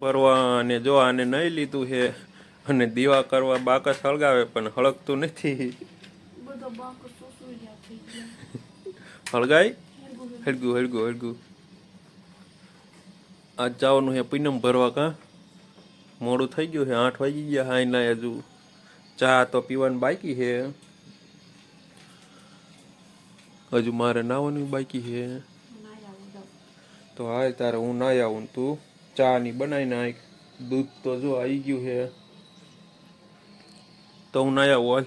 ભરવા અને જો આને નહીં લીધું છે અને દીવા કરવા બાકસ હળગાવે પણ હળગતું નથી. હળગાય હળગું હળગું હળગું. આજ જવાનું છે પૂનમ ભરવા. કાં મોડું થઈ ગયું છે, 8 વાગી ગયા. હાઈ ના હજુ ચા તો પીવાનું બાકી છે. હજુ મારે નાવાનું બાકી છે. તો હાલ તારે હું ના આવું, તું ચા ની બનાવી નાખ. દૂધ તો જો આવી ગયું છે, તો હું ના આવું. હાલ.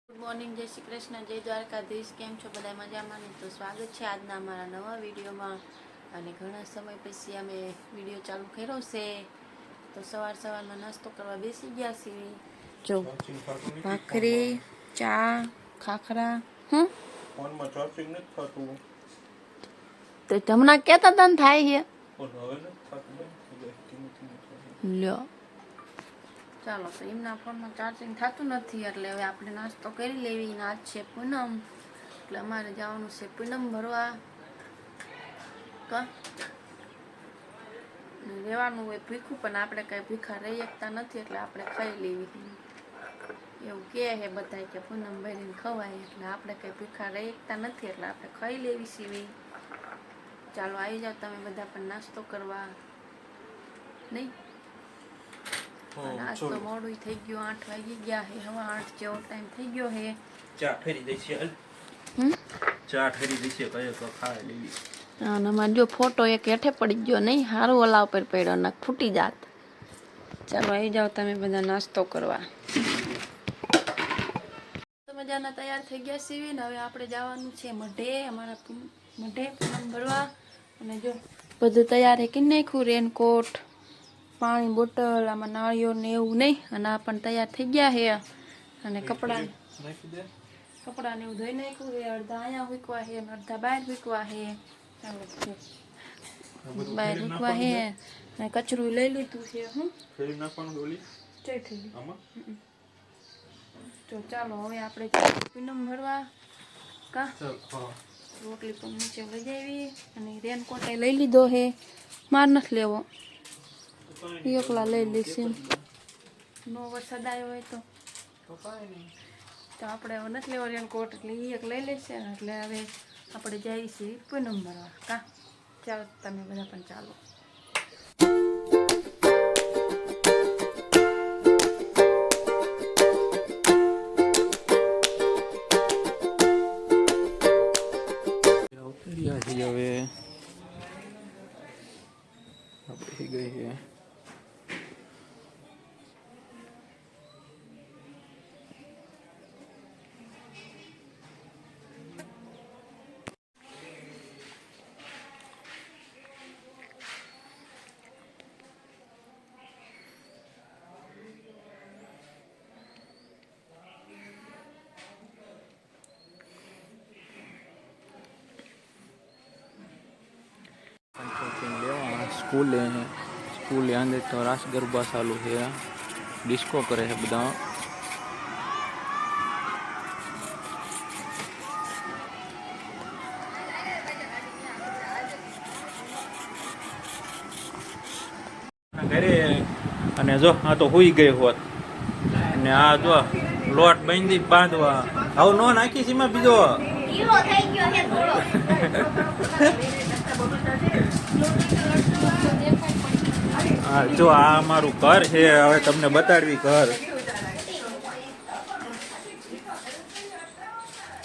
ગુડ મોર્નિંગ, જય શ્રી કૃષ્ણ, જય દ્વારકાધીશ. કેમ છો બધા? મજામાં ને? તો સ્વાગત છે આજના અમારા નવા વિડીયોમાં. અને ઘણા સમય પછી અમે વિડીયો ચાલુ કર્યો છે. તો સવારમાં નાસ્તો કરવા બેસી ગયા છીએ. જો ભાખરી, ચા, ખાખરા. ફોનમાં ચાર્જિંગ નથી થતું. તો તમને કેતા તને થાય છે લ્યો. ચાલો, તો એમના ફોનમાં ચાર્જિંગ થતું નથી એટલે હવે આપણે નાસ્તો કરી લેવી. આજ છે પૂનમ એટલે અમારે જવાનું છે પૂનમ ભરવા. રહેવાનું હોય ભીખું, પણ આપણે કઈ ભીખા રહી શકતા નથી એટલે આપણે ખાઈ લેવી. એવું કહે છે બધા કે પૂનમ ભરીને ખવાય, એટલે આપણે કઈ ભીખા રહી શકતા નથી એટલે આપણે ખાઈ લેવી સીવી. ચાલો આવી જાઓ તમે બધા પણ નાસ્તો કરવા. નહીં આજ તો મોડું થઈ ગયું, 8 વાગી ગયા છે. હવે 8 જેવો ટાઈમ થઈ ગયો છે. ચા ઠરી દઈશે. ચા ઠરી દઈશે. કયો તો ખાઈ લેવી. અને અમારે જો ફોટો એક હેઠે પડી ગયો, નહીં સારું ઓલા ઉપર પડ્યો ને ફૂટી જાત. ચાલો આવી જાઓ તમે બધા નાસ્તો કરવા. મજાના તૈયાર થઈ ગયા છીએ ને હવે આપણે જવાનું છે મઢે. અમારા મઢે પૂનમ ભરવા. અને જો બધું તૈયાર કરી નાખ્યું, રેનકોટ, પાણી બોટલ, આમાં નાળિયો ને એવું નહીં. અને આ પણ તૈયાર થઈ ગયા છે. અને કપડાં ને એવું ધોઈ નાખ્યું છે. અડધા અહીંયા મૂકવા છે અને અડધા બહાર મૂકવા છે. બહાર મૂકવા છે અને કચરું લઈ લીધું છે. તો ચાલો હવે આપણે પૂનમ ભરવા. કા રોટલી પણ નીચે લઈ જાવી અને રેનકોટ લઈ લીધો છે. માર નથી લેવો, એકલા લઈ લઈશ. નો વરસાદ આવ્યો હોય તો આપણે હવે નથી લેવો રેનકોટ, એટલે એક લઈ લેશે. એટલે હવે આપણે જઈએ છીએ પૂનમ ભરવા. કા ચાલો તમે બધા પણ ચાલો. હવે આપણે ગઈ છે स्कूल है। स्कूल अंदर तो रास गरबा चालू है, डिस्को करे है बदा। घरे અને જો આ તો હુઈ ગઈ હોત અને આ જો લોટ બાંધી બાંધવા આવ નો નાખી સીમા બીજો હીરો થઈ ગયો છે થોડો. જો આ અમારું ઘર છે, હવે તમને બતાડવી ઘર.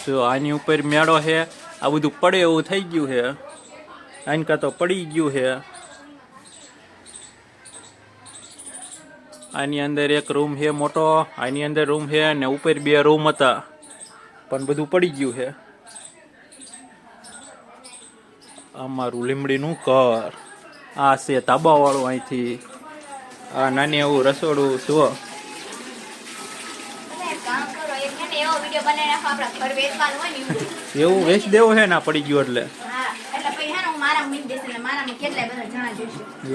જો આની ઉપર મેળો છે, આ બધું પડે એવું થઈ ગયું છે. આનકા તો પડી ગયું છે. આની અંદર એક રૂમ છે મોટો, આની અંદર રૂમ છે ને ઉપર 2 રૂમ હતા પણ બધું પડી ગયું છે. અમારું લીમડીનું ઘર આ છે તાબા વાળું. અહીંથી આ નાની એવું રસોડું જુઓ. એવું વેચ દેવું છે ને આ પડી ગયું એટલે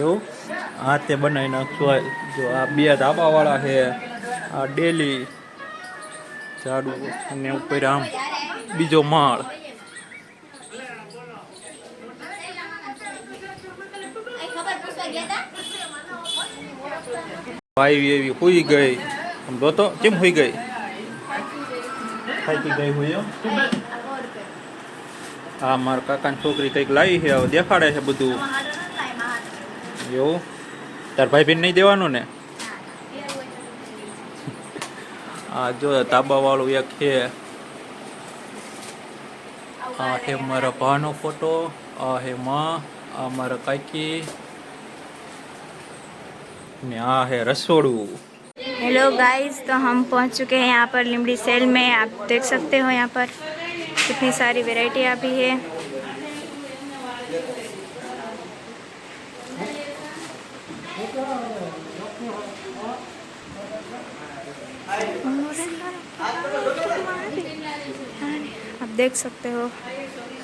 એવું. હા તે બનાવી નાખશું. જો આ 2 ધાબા વાળા છે, આ ડેલી ઝાડુ અને ઉપર આમ બીજો માળ. ગયા હતા ભાઈ એવી હુઈ ગઈ. આમ જોતો કેમ હુઈ ગઈ? થાકી ગઈ હોય એમ. હા મારા કાકાની છોકરી કંઈક લાવી છે, હવે દેખાડે છે બધું. એવું તાર ભાઈ બેન નહીં દેવાનું ને? આ જો તાબા વાળું એક છે. આ છે મારા ભાનો ફોટો, આ હે માં, આ મારા કાકી ने आ है रसोड़ू. हेलो गाइस, तो हम पहुंच चुके हैं यहाँ पर लिमड़ी सेल में. आप देख सकते हो यहाँ पर कितनी सारी वैरायटी अभी है. आप देख सकते हो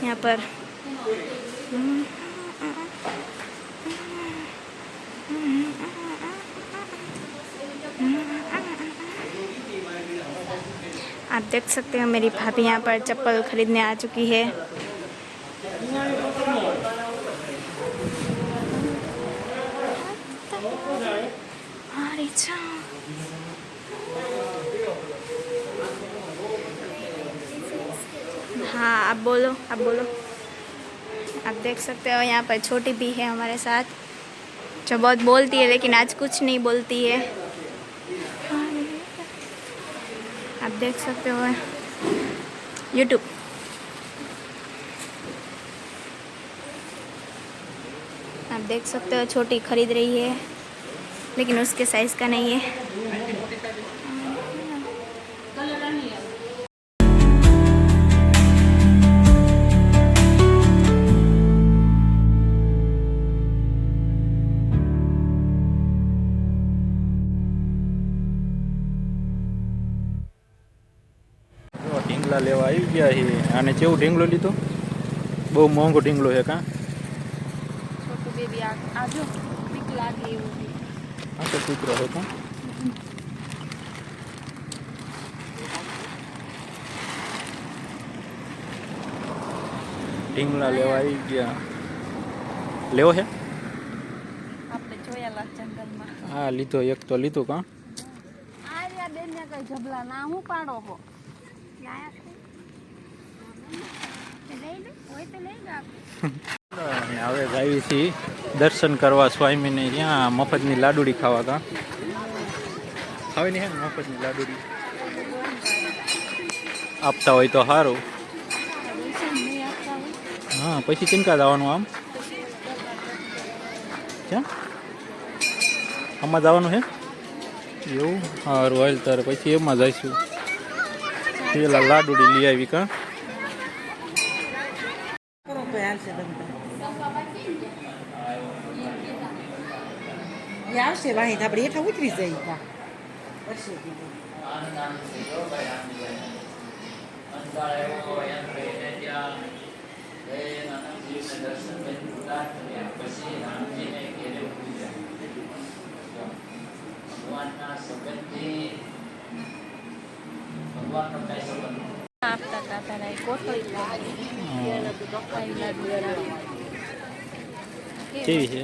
यहाँ पर आप देख सकते हो मेरी भाभी यहाँ पर चप्पल खरीदने आ चुकी है. हाँ आप बोलो, आप बोलो. आप देख सकते हो यहाँ पर छोटी भी है हमारे साथ, जो बहुत बोलती है लेकिन आज कुछ नहीं बोलती है. आप देख सकते हो यूट्यूब. आप देख सकते हो छोटी खरीद रही है लेकिन उसके साइज का नहीं है. ઢીંગલા લેવા આવી ગયા છે. આને કેવું ઢીંગલો લીધો? બહુ મોંઘો ઢીંગલો છે કાં? છોટું બેબી આજો બીક લાગે એવું. આ તો કૂતરો છે કાં? ઢીંગલા લેવા આવી ગયા. લેવો છે? આપણે જોયેલા જંગલમાં. હા લીધો, એક તો લીધું કાં? આ રહ્યા બેન ને કઈ જબલા ના હું પાડો હો. અને હવે આવી છીએ દર્શન કરવા સ્વામીને. ત્યાં મફતની લાડુડી ખાવા કાં? ખાવી નહીં હે ને મફતની લાડુડી આપતા હોય તો સારું. હા પછી ચિંતા જવાનું આમ ક્યાં આમાં જવાનું છે એવું? સારું હાલ તારે પછી એમાં જઈશું. પેલા લાડુડી લઈ આવી કાં? આવશે વાહી આપણે હેઠા ઉતરી જઈએ. આપતા તાતા કોથળી કેવી છે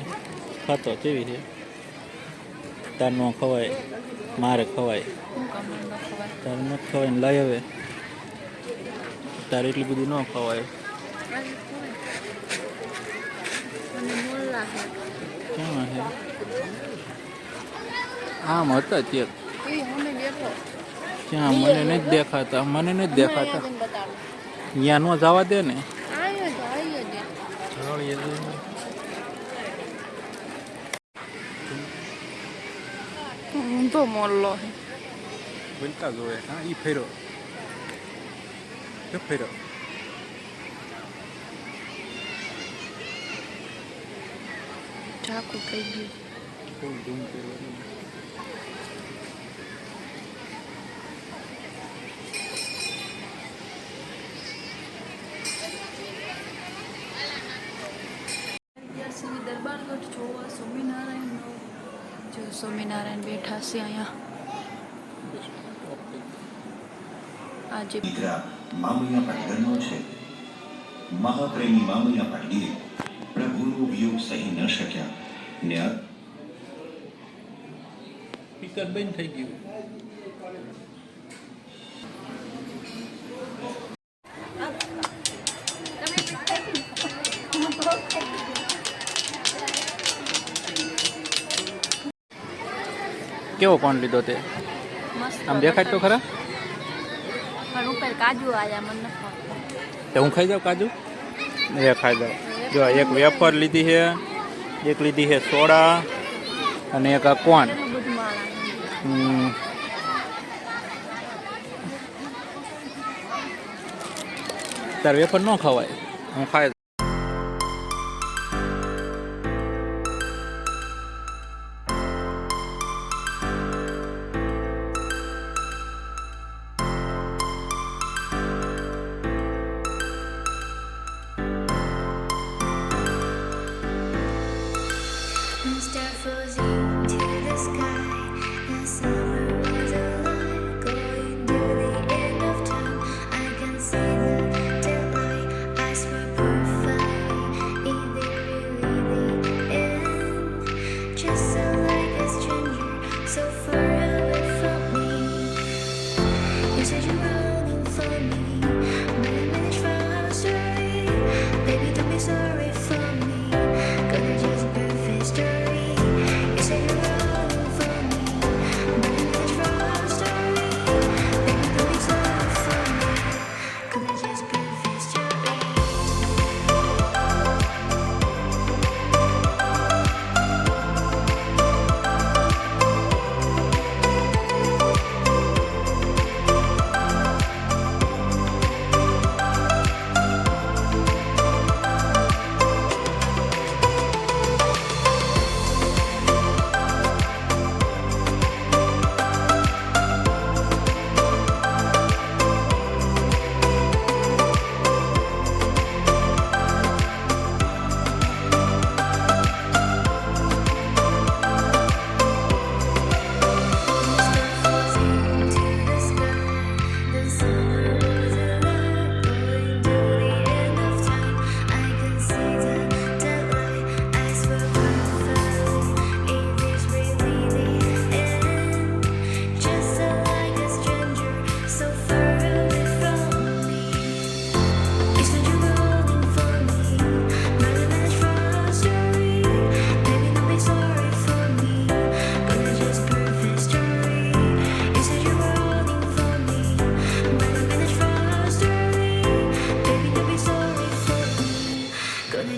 ખાતો? કેવી છે? તાર નો ખવાય, મારે ખવાય. તારે ન ખવાય ને લઈ આવે. તારે એટલી બધી ન ખવાય. ક્યાં છે? આમ હતા ચેક. ક્યાં? મને નથી દેખાતા, મને નથી દેખાતા. અહીંયા નો જવા દે ને. તો મોલ્લો હે બોલતા જોવે. હા ઈ ફેરો કે ફેરો ચાકુ થઈ ગયું. કોઈ ધૂમ કર્યો. દરબારગઢ જોવા સ્વામિનારાયણ જો સ્વામિનારાયણ બેઠા છે અહીંયા. આજે મામૈયા પાટણનો છે. મહાપ્રેમી મામૈયા પાટીએ પ્રભુનો વિયોગ સહી ન શક્યા ને સ્પીકર બંધ થઈ ગયું. કેવો કોણ લીધો તે? મસ્ત આમ દેખાય તો ખરા. પણ ઉપર કાજુ આયા મને નથી ભાવતા. તો હું ખાઈ જાઉં કાજુ? એ ખાઈ જાઉં. જો એક વેફર લીધી છે, એક લીધી છે સોડા અને એક આ કોણ. એનું બધું માળા તાર વેફર ન ખવાય, હું ખાઈ. Star floating to the sky. The summer was alive, going to the end of time. I can see the daylight. Eyes were perfect. Is there really the end? Just so like a stranger, so far away from me. You said you're running for me, but I managed from our story. Baby, don't be sorry for me, 'cause it's just perfect story. You said you're running for me, but I managed from our story. Baby, don't be sorry for me, 'cause it's just perfect story.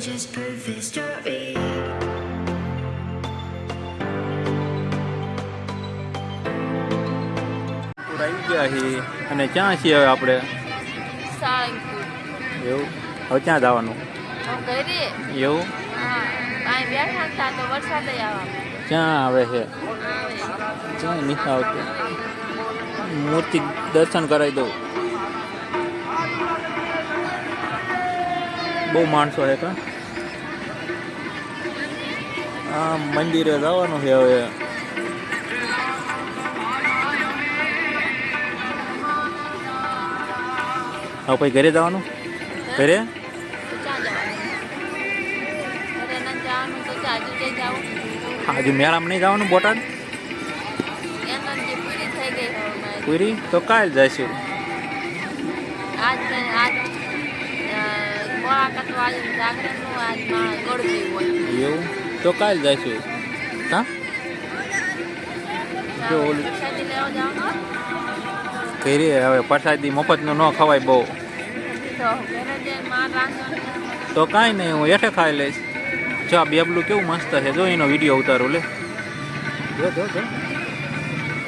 Just perfect story. આવી ગયા છીએ અને ક્યાં છીએ હવે આપણે? સાળંગપુર. એવું? હવે ક્યાં જવાનું? હું ઘરે. એવું? હા અહીં બેઠા હતા તો વરસાદ આવવા માંડ્યો. ક્યાં આવે છે? આવે. ક્યાં નથી આવતું? મૂર્તિ દર્શન કરાવી દઉં. બહુ માણસો છે કા? આ મંદિરે જવાનું છે હવે. હવે પછી ઘરે જવાનું? ઘરે? તો ક્યાં જવાનું? ઘરે નથી જવાનું તો ચાજુ જઈ જાવું. હજુ મેળામાં નહીં જવાનું બોટાદ? એનર્જી પૂરી થઈ ગઈ હવે મારી. પૂરી? તો કાલ જઈશું. આજ મોળાકાત વાળી જાગરણનું આજમાં ગળદી હોય. એવું? તો કાલ જઈશું. હા? જો ઓલું પ્રસાદી લેવા જવાનું. ઘરે હવે પ્રસાદી મફતનું ન ખવાય બહુ. તો ઘરે જઈને માર રાંધવાનું. તો કાંઈ નહીં, હું હેઠે ખાઈ લઈશ. જો આ બેબલું કેવું મસ્ત છે, જો એનો વિડીયો ઉતારો લે. જો જો જો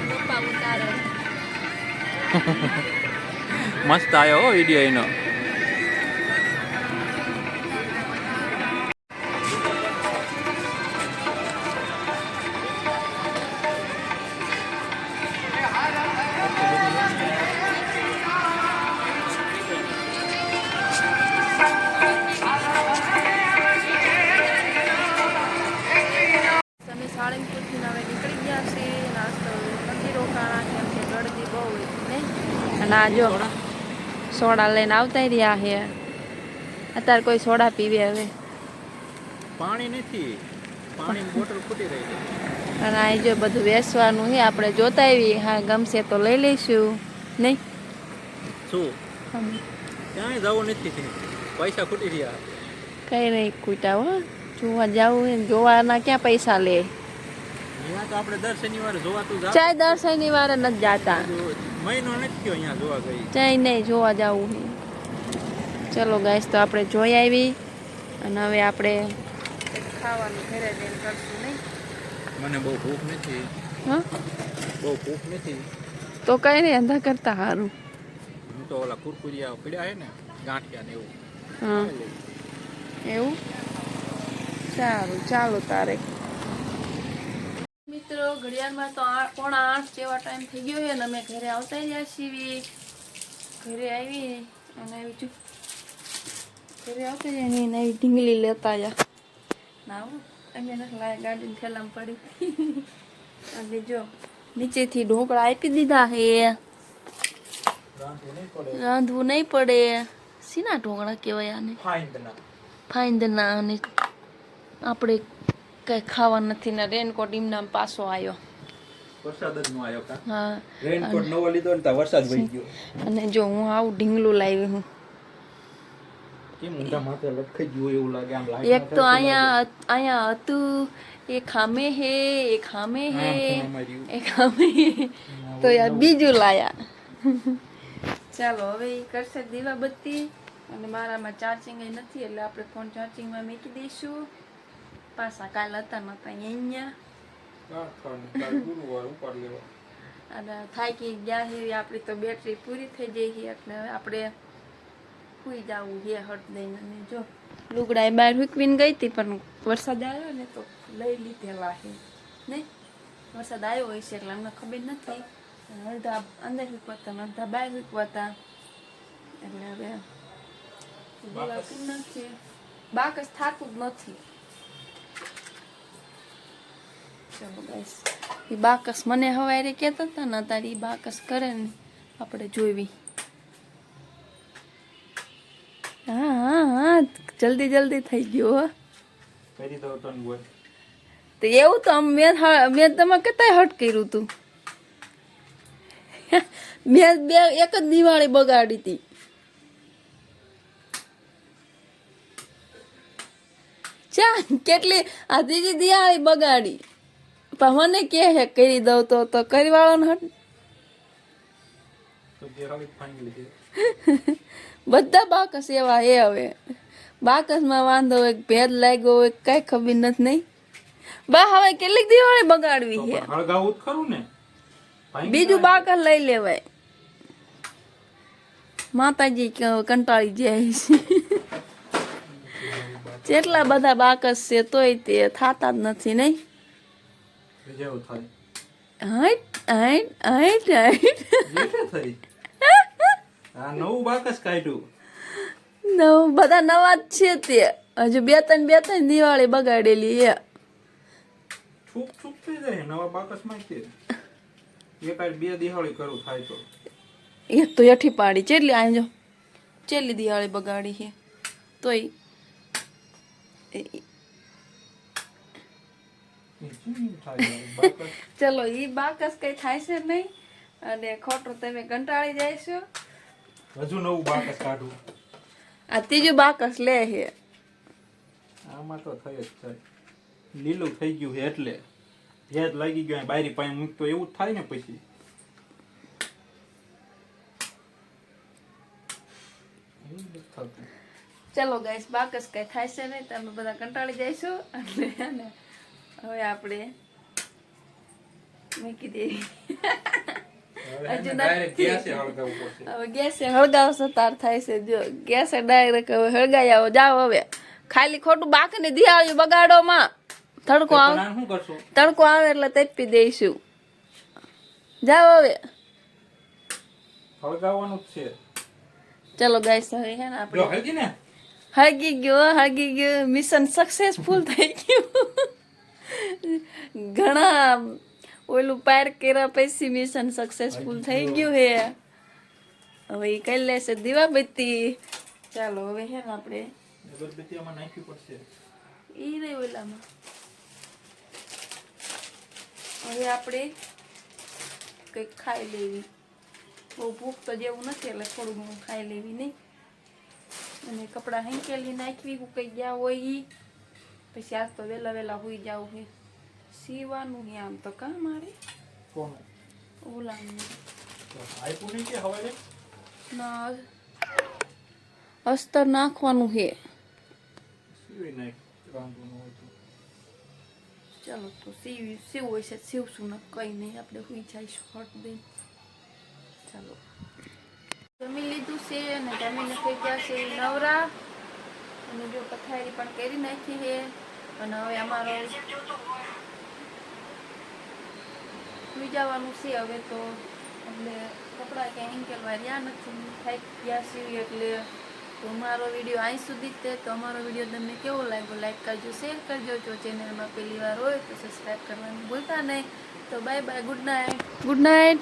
પપ્પા ઉતારે. મસ્ત આવ્યો હો વિડીયો એનો. અમે સાળંગપુરથી હવે નીકળી ગયા છીએ. નાસ્તો નથી રોકાણા કેમ કે ગળદી બહુ ને. અને આ જો સોડા લઈને આવતા રહ્યા છે. અત્યારે કોઈ સોડા પીવે હવે. પાણી નથી, પાણીની બોટલ ફૂટી રહી છે. અને આ જો બધું વેચવાનું છે, આપણે જોતા આવી. હા, ગમશે તો લઈ લઈશું. નહીં શું ક્યાંય જવું નથી, પૈસા ખૂટી રહ્યા. કઈ નહીં ખૂટા હો. જોવા જવું હોય ને જોવાના ક્યાં પૈસા લે. અહીંયા તો આપણે દર શનિવારે જોવા તું જા. ચાય દર શનિવારે નથી જાતા. મહિનો નથી થયો અહીંયા જોવા ગઈ. ચાય નહીં જોવા જવું છે. ચલો ગાઈસ, તો આપણે જોઈ આવી અને હવે આપણે ખાવાનું ઘરે જઈને કરશું. નહીં મને બહુ ભૂખ નથી. હા, બહુ ભૂખ નથી. તો કઈ નહીં, અંધા કરતા સારું. હું તો ઓલા કુરકુરિયા પીડ્યા હે ને, ગાંઠિયા ને એવું. હા, એવું સારું. ચાલો તારે મિત્રો, ઘડિયાળમાં તો 7:45 જેવા ટાઈમ થઈ ગયો છે ને અમે ઘરે આવતા રહ્યા છીએ. ઘરે આવી અને બીજું ઘરે આવતા જાય ને એવી ઢીંગલી લેતા જા ના અમે નથી લાયા, ગાડીને થેલામાં પડી. અને જો નીચેથી ઢોકળા આપી દીધા હે. રાંધવું નહીં પડે. સીના ઢોકળા કહેવાય આને? ફાઈન્દના. અને આપણે કઈ ખાવા નથી ને રેનકોટ ઇમનામ પાછો આવ્યો. વરસાદ જ નો આવ્યો કા. હા, રેનકોટ નવો લીધો ને તા વરસાદ વહી ગયો. અને જો હું આવું ઢીંગલું લાવી હું. કેમ ઊંધા માથે લટકાઈ ગયું એવું લાગે આમ લાગે. એક તો અહીંયા હતું, એ ખામે હે, એ ખામે હે, એ ખામે હે. તો યાર બીજું લાયા. ચાલો હવે એ કરશે દીવાબત્તી. અને મારામાં ચાર્જિંગ નથી એટલે આપણે ફોન ચાર્જિંગમાં મૂકી દઈશું. પાછા કાલ હતા નતા અહીંયા. અને થાકી ગયા છે આપણી તો બેટરી પૂરી થઈ જાય છે એટલે હવે આપણે સુઈ જવું છે હટ દઈને. અને જો લુગડા એ બહાર સૂકવીને ગઈ હતી પણ વરસાદ આવ્યો ને તો લઈ લીધેલા છે. નહીં વરસાદ આવ્યો હોય છે એટલે અમને ખબર નથી. અડધા અંદર સૂકવાતા અડધા બહાર સૂકવાતા એટલે હવે નથી. બાકસ થાતું જ નથી. ચલો ગાઈસ, એ બાકસ મને હવારે કહેતા હતા ને તારી બાકસ કરે ને આપણે જોઈવી. હા હા હા, જલ્દી જલ્દી થઈ ગયો હો. કરી દો તો ને બોલ. તો એવું તો મેં તમે કેટલાય હટ કર્યું હતું. મેં એક જ દિવાળી બગાડી હતી. ચા કેટલી આ ત્રીજી દિવાળી બગાડી. પણ મને કે હે કરી દઉં તો કરી વાળો ને હટ. તો જે હવે ફાઇનલી છે. બધા બાકસ એવા હે. હવે બાકસમાં વાંધો હોય, ભેદ લાગ્યો હોય, કઈ ખબર નથી. નહીં બા હવે કેટલીક દિવાળી બગાડવી છે. હળગાવું જ ખરું ને. બીજું બાકસ લઈ લેવાય. માતાજી કંટાળી જાય છે. જેટલા બધા બાકસ છે તોય તે થાતા જ નથી. નહીં જેવું થાય. Height height height height. જેટલું થઈ. આ નવું બાકસ કાઢ્યું. બધા નવા જ છે તે. હજુ બે ત્રણ દિવાળી બગાડેલી છે. છૂપ છૂપ થઈ જાય નવા બાકસ માં કે એક બે દિવાળી કરું થાય તો. એક તો યઠી પાડી ચેટલી આ જો ચેટલી દિવાળી બગાડી છે તોય. ચલો ઈ બાકસ કઈ થાય છે નહીં અને ખોટું તમે કંટાળી જાય છો. હજુ નવું બાકસ કાઢું. આ ત્રીજું બાકસ લે છે. આમાં તો થઈ જ જાય. લીલું થઈ ગયું છે એટલે ભેદ લાગી ગયો. બાયરી પાસે મૂકતો એવું જ થાય ને પછી. ચલો ગાઈસ, બાકસ કઈ થાય છે નહીં તમે બધા કંટાળી જઈશું એટલે હવે આપણે મૂકી દેવી. હવે ગેસે હળગાવશો તાર થાય છે. જો ગેસે ડાયરેક્ટ હવે હળગાઈ આવો જાઓ. હવે ખાલી ખોટું બાકની દિવાળી બગાડો માં. તડકો આવે એટલે તપી દઈશું. જાઓ હવે હળગાવવાનું જ છે. ચલો ગાઈસ, હવે હે ને આપણે હળગી ગયો. મિશન સક્સેસફુલ થઈ ગયું. ઘણા ઓલું પાર કર્યા પછી મિશન સક્સેસફુલ થઈ ગયું હે. હવે એ કરી લેશે દીવાબત્તી. ચાલો હવે હે ને આપણે અગરબત્તી આમાં નાખવી પડશે. ઈ રે ઓલામાં હવે આપણે કંઈક ખાઈ લેવી. બહુ ભૂખ તો જેવું નથી એટલે થોડું ઘણું ખાઈ લેવી નહીં. અને કપડાં હેંકેલી નાખવી હુકાઈ ગયા હોય ઈ. પછી આજ તો વહેલા વહેલા હોઈ જાવ છે. સીવાનું છે આમ તો કાં મારે કોણ ઓલાનું આપ્યું નહીં કે હવે ના અસ્તર નાખવાનું છે. સીવી નાખ વાંધો ન હોય તો. ચાલો તો સીવું હોય છે સીવશું ને કંઈ નહીં આપણે હોઈ જઈશું હટ દઈ. ચાલો જમી લીધું છે અને જમીને થઈ ગયા છે નવરા. અને જો પથારી પણ કરી નાખી છે. અને હવે અમારો સુઈ જવાનું છે હવે તો. એટલે કપડાં ક્યાંય હિંકેલવા રહ્યા નથી થઈ ગયા સીવી એટલે. તો મારો વિડીયો અહીં સુધી જ તે. તો અમારો વિડીયો તમને કેવો લાગ્યો લાઈક કરજો શેર કરજો. જો ચેનલમાં પહેલી વાર હોય તો સબસ્ક્રાઈબ કરવાનું ભૂલતા નહીં. તો bye bye good night. Good night.